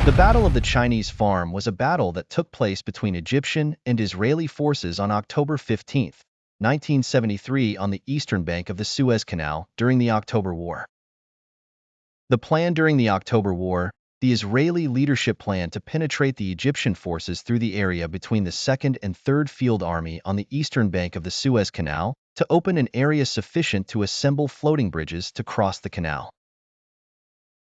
The Battle of the Chinese Farm was a battle that took place between Egyptian and Israeli forces on October 15, 1973 on the eastern bank of the Suez Canal during the October War. The plan during the October War, the Israeli leadership planned to penetrate the Egyptian forces through the area between the 2nd and 3rd Field Army on the eastern bank of the Suez Canal to open an area sufficient to assemble floating bridges to cross the canal.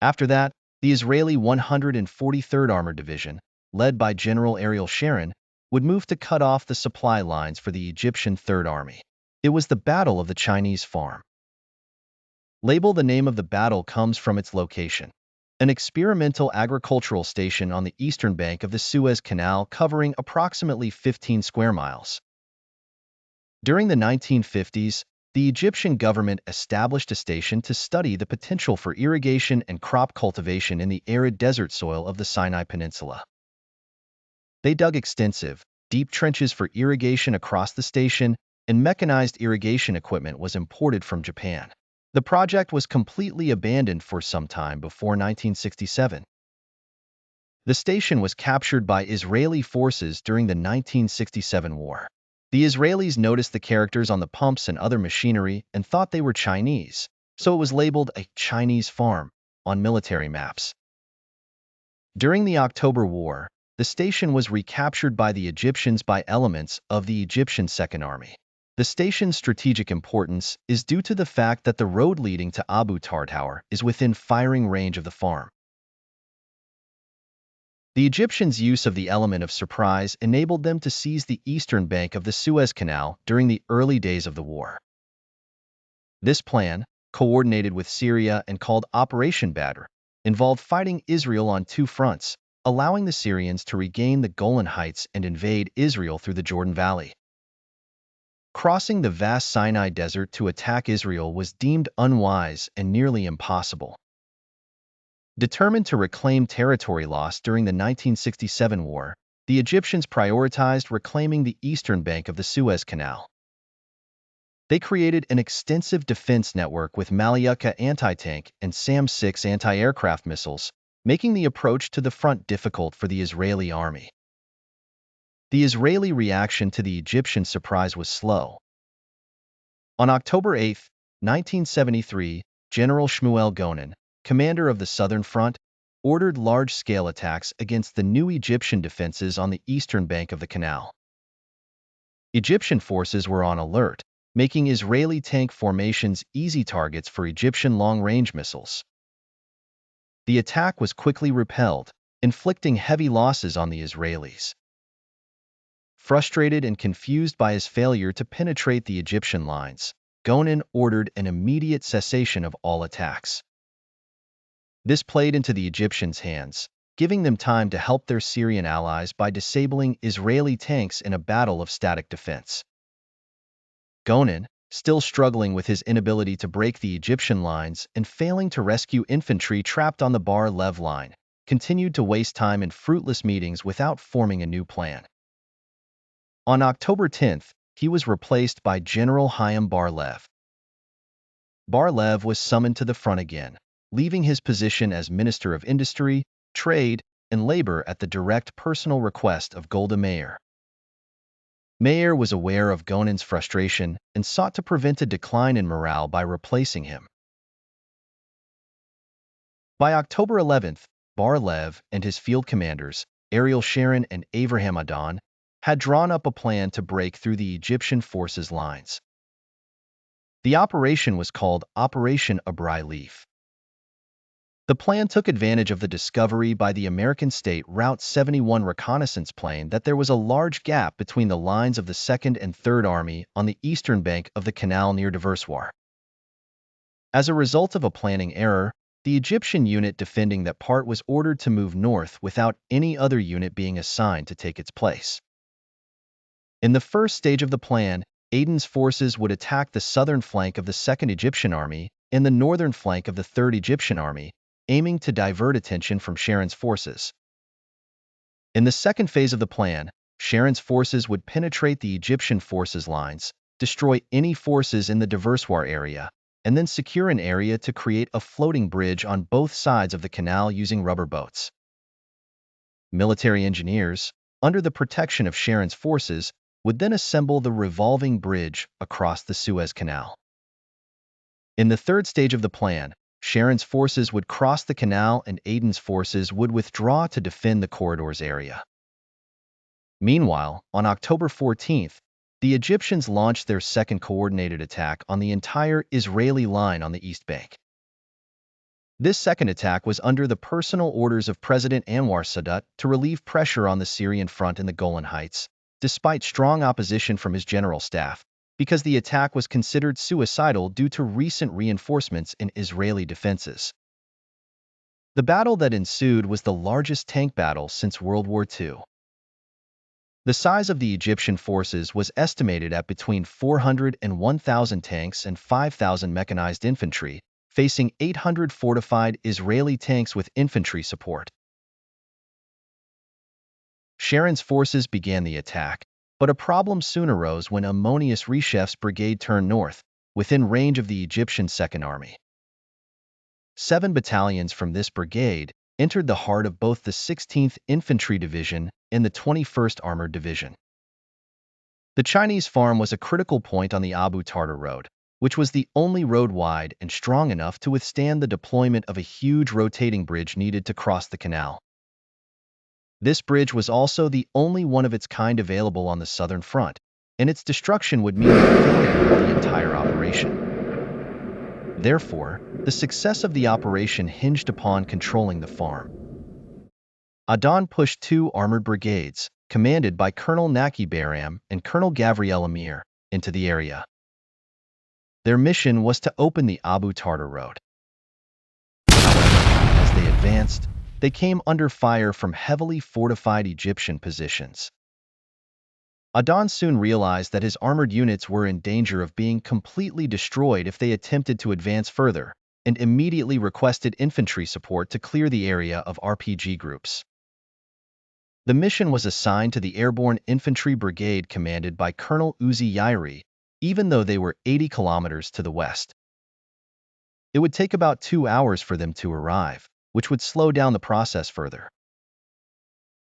After that, the Israeli 143rd Armored Division, led by General Ariel Sharon, would move to cut off the supply lines for the Egyptian Third Army. It was the Battle of the Chinese Farm. The name of the battle comes from its location. An experimental agricultural station on the eastern bank of the Suez Canal covering approximately 15 square miles. During the 1950s, the Egyptian government established a station to study the potential for irrigation and crop cultivation in the arid desert soil of the Sinai Peninsula. They dug extensive, deep trenches for irrigation across the station, and mechanized irrigation equipment was imported from Japan. The project was completely abandoned for some time before 1967. The station was captured by Israeli forces during the 1967 war. The Israelis noticed the characters on the pumps and other machinery and thought they were Chinese, so it was labeled a Chinese farm on military maps. During the October War, the station was recaptured by the Egyptians by elements of the Egyptian Second Army. The station's strategic importance is due to the fact that the road leading to Abu Tartour is within firing range of the farm. The Egyptians' use of the element of surprise enabled them to seize the eastern bank of the Suez Canal during the early days of the war. This plan, coordinated with Syria and called Operation Badr, involved fighting Israel on two fronts, allowing the Syrians to regain the Golan Heights and invade Israel through the Jordan Valley. Crossing the vast Sinai Desert to attack Israel was deemed unwise and nearly impossible. Determined to reclaim territory lost during the 1967 war, the Egyptians prioritized reclaiming the eastern bank of the Suez Canal. They created an extensive defense network with Malyutka anti-tank and SAM-6 anti-aircraft missiles, making the approach to the front difficult for the Israeli army. The Israeli reaction to the Egyptian surprise was slow. On October 8, 1973, General Shmuel Gonen, commander of the Southern Front, ordered large-scale attacks against the new Egyptian defenses on the eastern bank of the canal. Egyptian forces were on alert, making Israeli tank formations easy targets for Egyptian long-range missiles. The attack was quickly repelled, inflicting heavy losses on the Israelis. Frustrated and confused by his failure to penetrate the Egyptian lines, Gonen ordered an immediate cessation of all attacks. This played into the Egyptians' hands, giving them time to help their Syrian allies by disabling Israeli tanks in a battle of static defense. Gonen, still struggling with his inability to break the Egyptian lines and failing to rescue infantry trapped on the Bar Lev Line, continued to waste time in fruitless meetings without forming a new plan. On October 10, he was replaced by General Bar Lev. Bar Lev was summoned to the front again, leaving his position as Minister of Industry, Trade, and Labor at the direct personal request of Golda Meir. Meir was aware of Gonen's frustration and sought to prevent a decline in morale by replacing him. By October 11, Bar Lev and his field commanders, Ariel Sharon and Avraham Adon, had drawn up a plan to break through the Egyptian forces' lines. The operation was called Operation Bar Lev. The plan took advantage of the discovery by the American State Route 71 reconnaissance plane that there was a large gap between the lines of the 2nd and 3rd Army on the eastern bank of the canal near Diverswar. As a result of a planning error, the Egyptian unit defending that part was ordered to move north without any other unit being assigned to take its place. In the first stage of the plan, Aden's forces would attack the southern flank of the 2nd Egyptian Army and the northern flank of the 3rd Egyptian Army, aiming to divert attention from Sharon's forces. In the second phase of the plan, Sharon's forces would penetrate the Egyptian forces' lines, destroy any forces in the Diverswar area, and then secure an area to create a floating bridge on both sides of the canal using rubber boats. Military engineers, under the protection of Sharon's forces, would then assemble the revolving bridge across the Suez Canal. In the third stage of the plan, Sharon's forces would cross the canal and Aden's forces would withdraw to defend the corridor's area. Meanwhile, on October 14th, the Egyptians launched their second coordinated attack on the entire Israeli line on the East Bank. This second attack was under the personal orders of President Anwar Sadat to relieve pressure on the Syrian front in the Golan Heights, despite strong opposition from his general staff, because the attack was considered suicidal due to recent reinforcements in Israeli defenses. The battle that ensued was the largest tank battle since World War II. The size of the Egyptian forces was estimated at between 400 and 1,000 tanks and 5,000 mechanized infantry, facing 800 fortified Israeli tanks with infantry support. Sharon's forces began the attack, but a problem soon arose when Ammonius Reshef's brigade turned north, within range of the Egyptian Second Army. 7 battalions from this brigade entered the heart of both the 16th Infantry Division and the 21st Armored Division. The Chinese farm was a critical point on the Abu Tartour road, which was the only road wide and strong enough to withstand the deployment of a huge rotating bridge needed to cross the canal. This bridge was also the only one of its kind available on the southern front, and its destruction would mean the failure of the entire operation. Therefore, the success of the operation hinged upon controlling the farm. Adan pushed 2 armored brigades, commanded by Colonel Naki Bayram and Colonel Gavriel Amir, into the area. Their mission was to open the Abu Tartour road. However, as they advanced, they came under fire from heavily fortified Egyptian positions. Adan soon realized that his armored units were in danger of being completely destroyed if they attempted to advance further, and immediately requested infantry support to clear the area of RPG groups. The mission was assigned to the Airborne Infantry Brigade commanded by Colonel Uzi Yairi, even though they were 80 kilometers to the west. It would take about 2 hours for them to arrive, which would slow down the process further.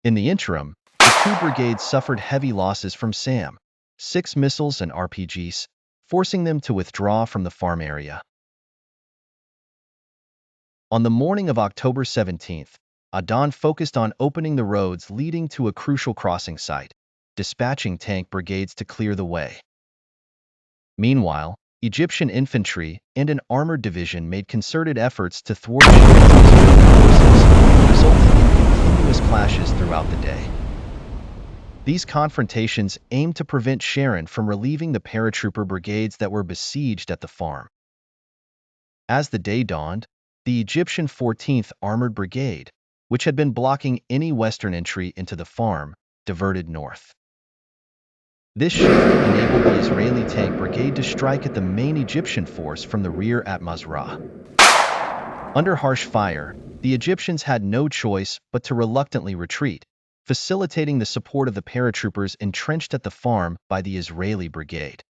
In the interim, the 2 brigades suffered heavy losses from SAM, 6 missiles and RPGs, forcing them to withdraw from the farm area. On the morning of October 17th, Adan focused on opening the roads leading to a crucial crossing site, dispatching tank brigades to clear the way. Meanwhile, Egyptian infantry and an armored division made concerted efforts to thwart Sharon's forces, resulting in continuous clashes throughout the day. These confrontations aimed to prevent Sharon from relieving the paratrooper brigades that were besieged at the farm. As the day dawned, the Egyptian 14th Armored Brigade, which had been blocking any western entry into the farm, diverted north. This shift enabled the Israeli tank brigade to strike at the main Egyptian force from the rear at Mazrah. Under harsh fire, the Egyptians had no choice but to reluctantly retreat, facilitating the support of the paratroopers entrenched at the farm by the Israeli brigade.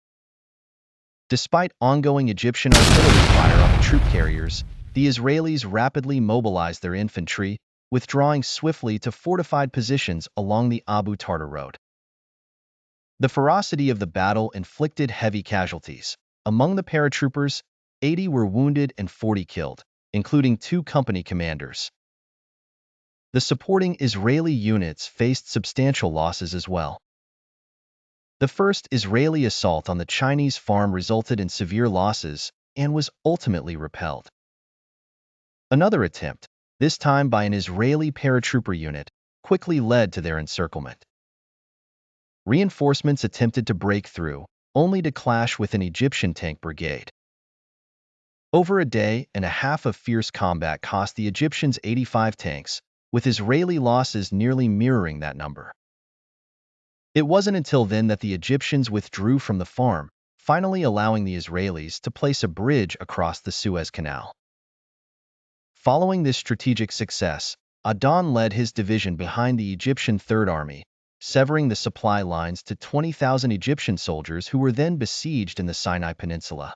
Despite ongoing Egyptian artillery fire on the troop carriers, the Israelis rapidly mobilized their infantry, withdrawing swiftly to fortified positions along the Abu Tartour road. The ferocity of the battle inflicted heavy casualties. Among the paratroopers, 80 were wounded and 40 killed, including 2 company commanders. The supporting Israeli units faced substantial losses as well. The first Israeli assault on the Chinese farm resulted in severe losses and was ultimately repelled. Another attempt, this time by an Israeli paratrooper unit, quickly led to their encirclement. Reinforcements attempted to break through, only to clash with an Egyptian tank brigade. Over a day and a half of fierce combat cost the Egyptians 85 tanks, with Israeli losses nearly mirroring that number. It wasn't until then that the Egyptians withdrew from the farm, finally allowing the Israelis to place a bridge across the Suez Canal. Following this strategic success, Adan led his division behind the Egyptian Third Army, severing the supply lines to 20,000 Egyptian soldiers who were then besieged in the Sinai Peninsula.